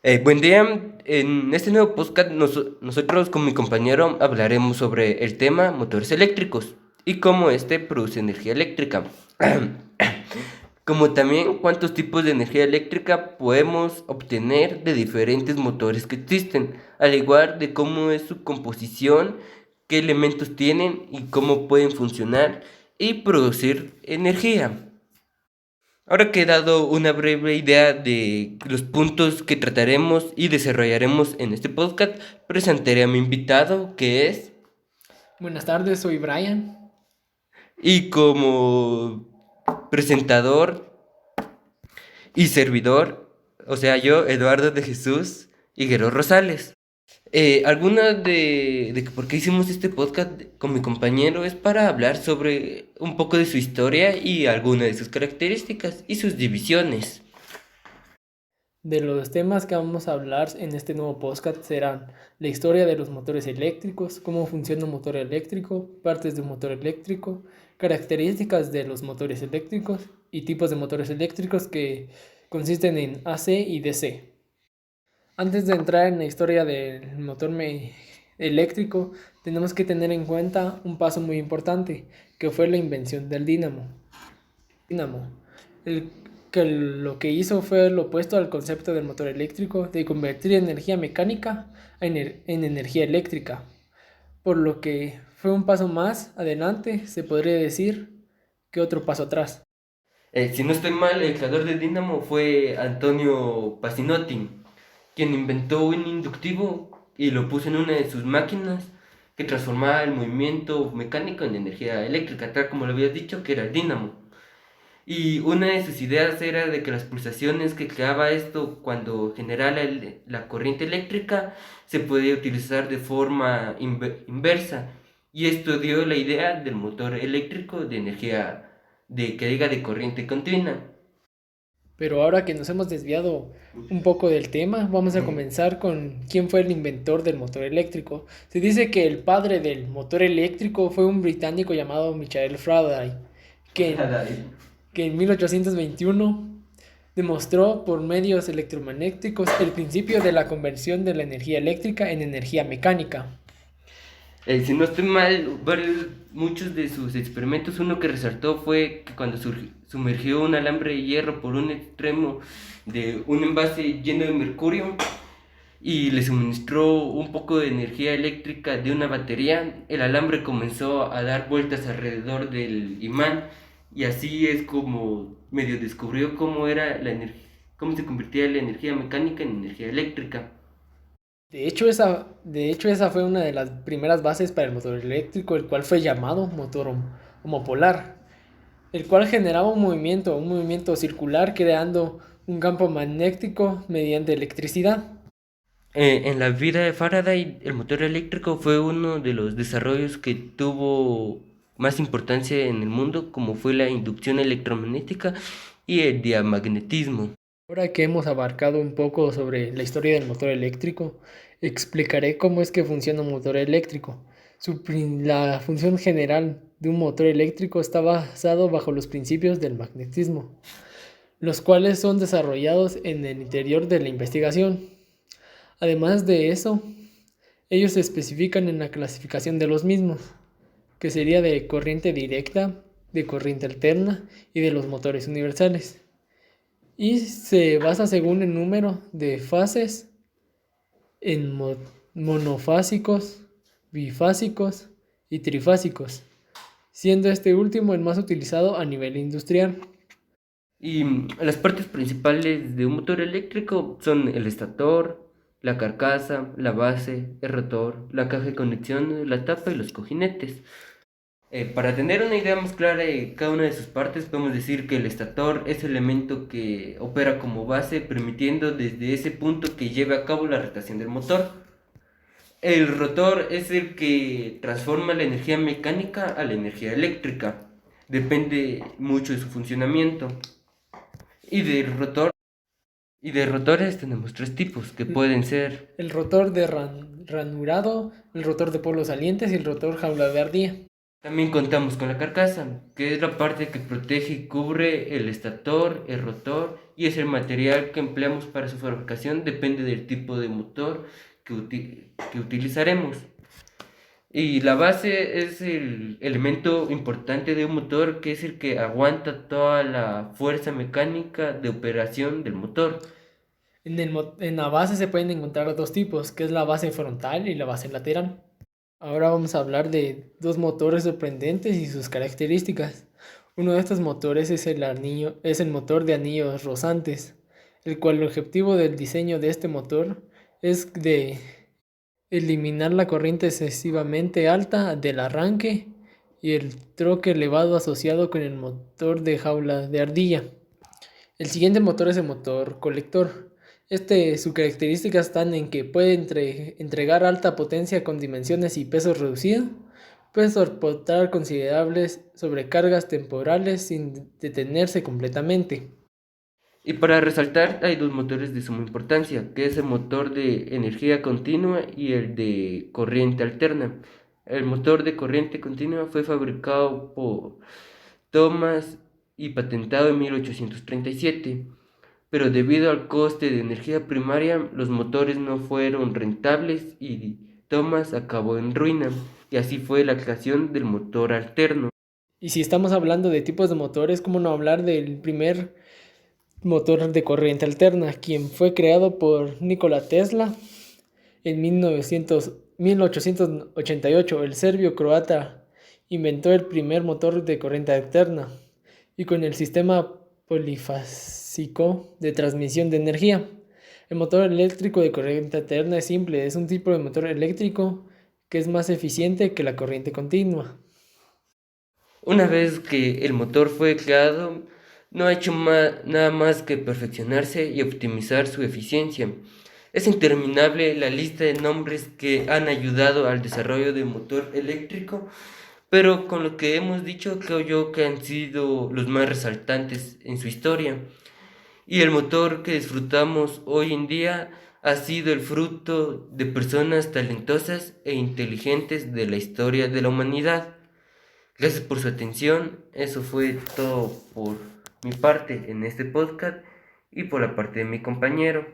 Buen día. En este nuevo podcast nosotros con mi compañero hablaremos sobre el tema motores eléctricos y cómo este produce energía eléctrica. Como también cuántos tipos de energía eléctrica podemos obtener de diferentes motores que existen, al igual de cómo es su composición, qué elementos tienen y cómo pueden funcionar y producir energía. Ahora que he dado una breve idea de los puntos que trataremos y desarrollaremos en este podcast, presentaré a mi invitado, que es, Buenas tardes, soy Brian. y como presentador y servidor, o sea, yo, Eduardo de Jesús Higuero Rosales. Alguna de por qué hicimos este podcast con mi compañero es para hablar sobre un poco de su historia y algunas de sus características y sus divisiones. De los temas que vamos a hablar en este nuevo podcast serán la historia de los motores eléctricos, cómo funciona un motor eléctrico, partes de un motor eléctrico, características de los motores eléctricos y tipos de motores eléctricos que consisten en AC y DC. Antes de entrar en la historia del eléctrico, tenemos que tener en cuenta un paso muy importante, que fue la invención del dínamo. El, que lo que hizo fue lo opuesto al concepto del motor eléctrico, de convertir energía mecánica en energía eléctrica. Por lo que fue un paso más adelante, se podría decir, que otro paso atrás. Si no estoy mal, el creador del dínamo fue Antonio Pasinotti, quien inventó un inductivo y lo puso en una de sus máquinas que transformaba el movimiento mecánico en energía eléctrica, tal como lo habías dicho, que era el dínamo. Y una de sus ideas era de que las pulsaciones que creaba esto cuando generaba la corriente eléctrica se podía utilizar de forma inversa. Y esto dio la idea del motor eléctrico de energía de corriente continua. Pero ahora que nos hemos desviado un poco del tema, vamos a comenzar con quién fue el inventor del motor eléctrico. Se dice que el padre del motor eléctrico fue un británico llamado Michael Faraday, que en, que en 1821 demostró por medios electromagnéticos el principio de la conversión de la energía eléctrica en energía mecánica. Si no estoy mal, muchos de sus experimentos, uno que resaltó fue que cuando sumergió un alambre de hierro por un extremo de un envase lleno de mercurio y le suministró un poco de energía eléctrica de una batería, el alambre comenzó a dar vueltas alrededor del imán y así es como medio descubrió cómo era cómo se convertía la energía mecánica en energía eléctrica. De hecho, esa fue una de las primeras bases para el motor eléctrico, el cual fue llamado motor homopolar, el cual generaba un movimiento circular creando un campo magnético mediante electricidad. En la vida de Faraday, el motor eléctrico fue uno de los desarrollos que tuvo más importancia en el mundo, como fue la inducción electromagnética y el diamagnetismo. Ahora que hemos abarcado un poco sobre la historia del motor eléctrico, explicaré cómo es que funciona un motor eléctrico. La función general de un motor eléctrico está basado bajo los principios del magnetismo, los cuales son desarrollados en el interior de la investigación. Además de eso, ellos se especifican en la clasificación de los mismos, que sería de corriente directa, de corriente alterna y de los motores universales. Y se basa según el número de fases en monofásicos, bifásicos y trifásicos, siendo este último el más utilizado a nivel industrial. Y las partes principales de un motor eléctrico son el estator, la carcasa, la base, el rotor, la caja de conexiones, la tapa y los cojinetes. Para tener una idea más clara de cada una de sus partes, podemos decir que el estator es el elemento que opera como base, permitiendo desde ese punto que lleve a cabo la rotación del motor. El rotor es el que transforma la energía mecánica a la energía eléctrica. Depende mucho de su funcionamiento. Y del rotor, y de rotores tenemos tres tipos que pueden ser. El rotor de ranurado, el rotor de polos salientes y el rotor jaula de ardilla. También contamos con la carcasa, que es la parte que protege y cubre el estator, el rotor, y es el material que empleamos para su fabricación, depende del tipo de motor que utilizaremos. Y la base es el elemento importante de un motor, que es el que aguanta toda la fuerza mecánica de operación del motor. En la base se pueden encontrar dos tipos, que es la base frontal y la base lateral. Ahora vamos a hablar de dos motores sorprendentes y sus características. Uno de estos motores es el motor de anillos rosantes, el cual el objetivo del diseño de este motor es de eliminar la corriente excesivamente alta del arranque y el troque elevado asociado con el motor de jaula de ardilla. El siguiente motor es el motor colector. Sus características están en que puede entregar alta potencia con dimensiones y peso reducido, puede soportar considerables sobrecargas temporales sin detenerse completamente. Y para resaltar, hay dos motores de suma importancia, que es el motor de energía continua y el de corriente alterna. El motor de corriente continua fue fabricado por Thomas y patentado en 1837, pero debido al coste de energía primaria, los motores no fueron rentables y Thomas acabó en ruina, y así fue la creación del motor alterno. Y si estamos hablando de tipos de motores, ¿cómo no hablar del primer motor de corriente alterna, quien fue creado por Nikola Tesla en 1888? El serbio-croata inventó el primer motor de corriente alterna y con el sistema polifásico de transmisión de energía. El motor eléctrico de corriente alterna es simple, es un tipo de motor eléctrico que es más eficiente que la corriente continua. Una vez que el motor fue creado, no ha hecho nada más que perfeccionarse y optimizar su eficiencia. Es interminable la lista de nombres que han ayudado al desarrollo del motor eléctrico, pero con lo que hemos dicho creo yo que han sido los más resaltantes en su historia. Y el motor que disfrutamos hoy en día ha sido el fruto de personas talentosas e inteligentes de la historia de la humanidad. Gracias por su atención. Eso fue todo por mi parte en este podcast y por la parte de mi compañero.